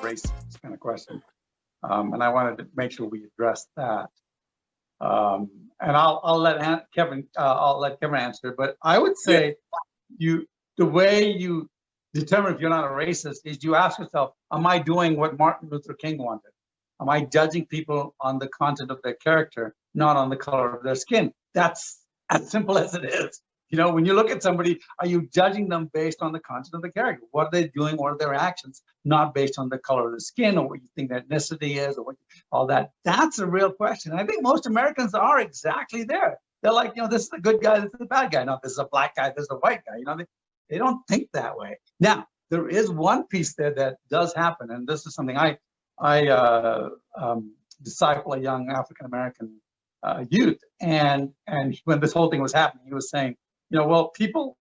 racist kind of question. And I wanted to make sure we address that. And I'll let Kevin answer. But I would say the way you determine if you're not a racist is you ask yourself, am I doing what Martin Luther King wanted? Am I judging people on the content of their character, not on the color of their skin? That's as simple as it is. You know, when you look at somebody, are you judging them based on the content of the character? What are they doing? What are their actions? Not based on the color of the skin or what you think their ethnicity is or what, all that. That's a real question. I think most Americans are exactly there. They're like, you know, this is a good guy, this is a bad guy. No, this is a black guy, this is a white guy. You know, they don't think that way. Now, there is one piece there that does happen, and this is something I disciple a young African-American youth, and when this whole thing was happening, he was saying, you know, well, people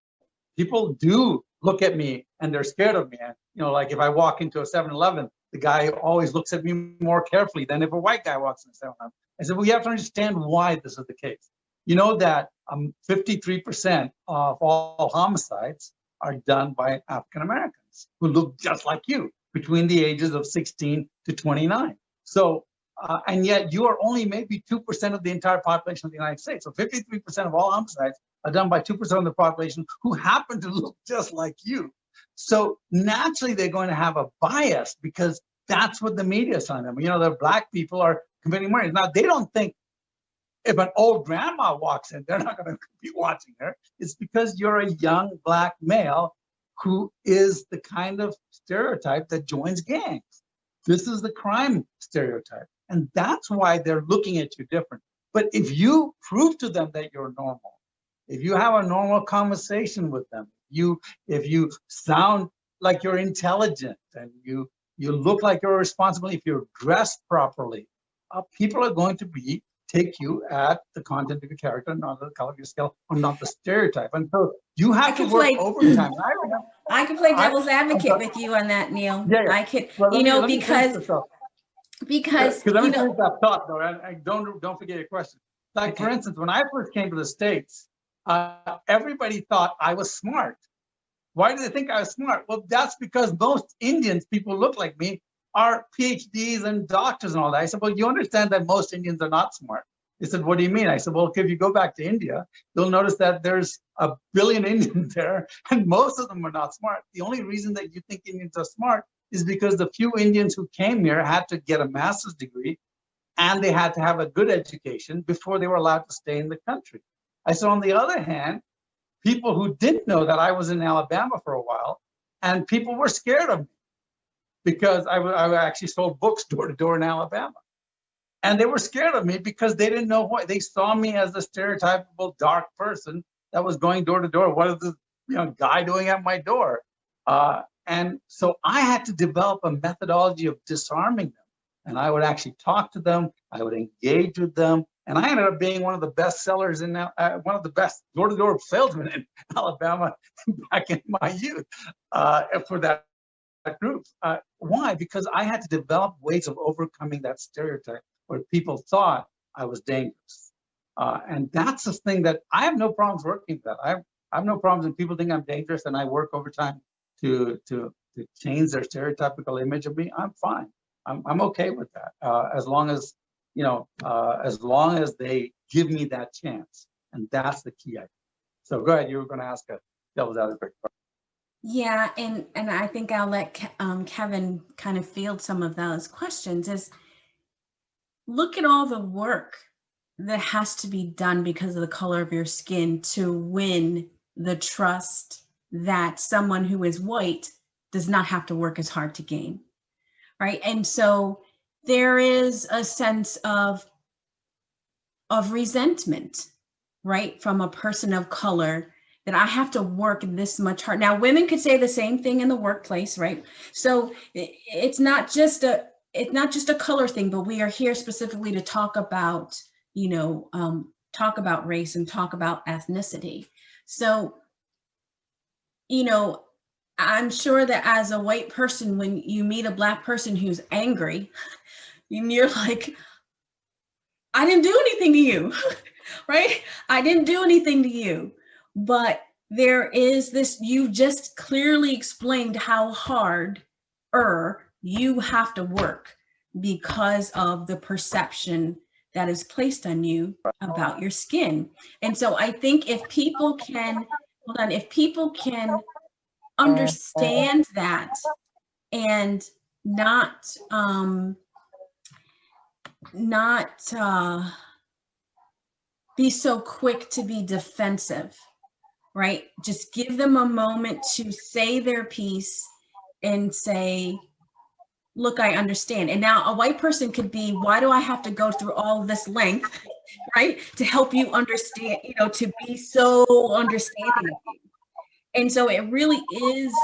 do look at me and they're scared of me. And, you know, like if I walk into a 7-Eleven, the guy always looks at me more carefully than if a white guy walks in a 7-Eleven. I said, well, you have to understand why this is the case. You know that 53% of all homicides are done by African-Americans who look just like you between the ages of 16 to 29. So, and yet you are only maybe 2% of the entire population of the United States. So 53% of all homicides are done by 2% of the population who happen to look just like you. So naturally, they're going to have a bias because that's what the media is telling them. You know, the black people are committing murders. Now, they don't think if an old grandma walks in, they're not going to be watching her. It's because you're a young black male who is the kind of stereotype that joins gangs. This is the crime stereotype. And that's why they're looking at you different. But if you prove to them that you're normal, if you have a normal conversation with them, if you sound like you're intelligent and you look like you're responsible, if you're dressed properly, people are going to take you at the content of your character, not the color of your skin, or not the stereotype. And so you have to work overtime. I can play devil's advocate with you on that, Neil. Yeah. I could, well, you know, because let me finish that thought though, and don't forget your question. Like okay. For instance, when I first came to the States, everybody thought I was smart. Why do they think I was smart? Well, that's because most Indians, people look like me, are PhDs and doctors and all that. I said, well, you understand that most Indians are not smart. They said, what do you mean? I said, well, if you go back to India, you'll notice that there's 1 billion Indians there, and most of them are not smart. The only reason that you think Indians are smart is because the few Indians who came here had to get a master's degree, and they had to have a good education before they were allowed to stay in the country. I said, on the other hand, people who didn't know that I was in Alabama for a while, and people were scared of me because I actually sold books door to door in Alabama. And they were scared of me because they didn't know what, they saw me as a stereotypical dark person that was going door to door. What is this guy doing at my door? And so I had to develop a methodology of disarming them. And I would actually talk to them, I would engage with them. And I ended up being one of the best sellers in one of the best door-to-door salesmen in Alabama back in my youth for that group. Why? Because I had to develop ways of overcoming that stereotype where people thought I was dangerous. And that's the thing that I have no problems working with that. I have no problems when people think I'm dangerous and I work overtime to change their stereotypical image of me. I'm fine. I'm okay with that as long as they give me that chance, and that's the key. So go ahead. You were going to ask a devil's advocate. Yeah, and I think I'll let Kevin kind of field some of those questions. Is look at all the work that has to be done because of the color of your skin to win the trust that someone who is white does not have to work as hard to gain, right? And so there is a sense of resentment, right, from a person of color that I have to work this much hard. Now, women could say the same thing in the workplace, right? So it's not just a color thing, but we are here specifically to talk about, talk about race and talk about ethnicity. So, I'm sure that as a white person, when you meet a Black person who's angry, you're like, I didn't do anything to you, right? I didn't do anything to you. But there is this, you just clearly explained how hard you have to work because of the perception that is placed on you about your skin. And so I think if people can, hold on, if people can understand that and not be so quick to be defensive, right? Just give them a moment to say their piece and say, look, I understand. And now a white person could be, why do I have to go through all this length, right? To help you understand, you know, to be so understanding of you. And so it really is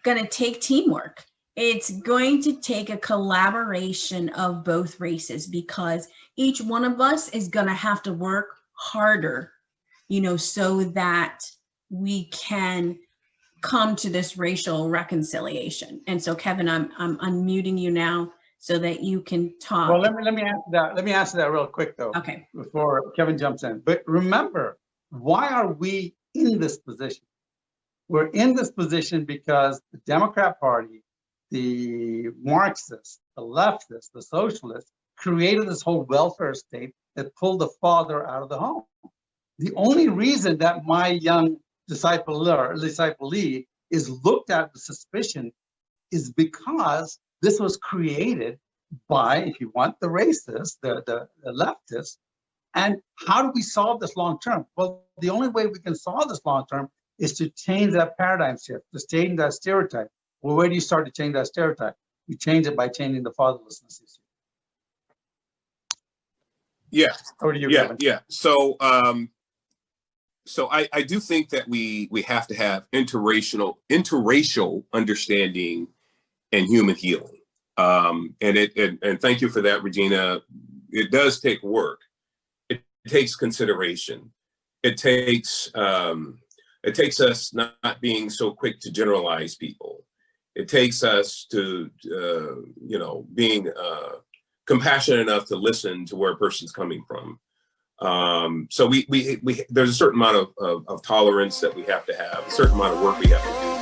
going to take teamwork. It's going to take a collaboration of both races, because each one of us is going to have to work harder, you know, so that we can come to this racial reconciliation. And so, Kevin, I'm unmuting you now so that you can talk. Well, let me answer that. Let me answer that real quick, though. Okay. Before Kevin jumps in. But remember, why are we in this position? We're in this position because the Democrat Party, the Marxists, the leftists, the socialists created this whole welfare state that pulled the father out of the home. The only reason that my young disciplee is looked at with suspicion is because this was created by, if you want, the racists, the leftists. And how do we solve this long term? Well, the only way we can solve this long term is to change that paradigm shift, to change that stereotype. Well, where do you start to change that stereotype? You change it by changing the fatherlessness issue. Yeah. Over to you, Yeah. Kevin. Yeah. So, so I do think that we have to have interracial understanding and human healing. And thank you for that, Regina. It does take work. It takes consideration. It takes us not being so quick to generalize people. It takes us to being compassionate enough to listen to where a person's coming from. So we there's a certain amount of tolerance that we have to have, a certain amount of work we have to do.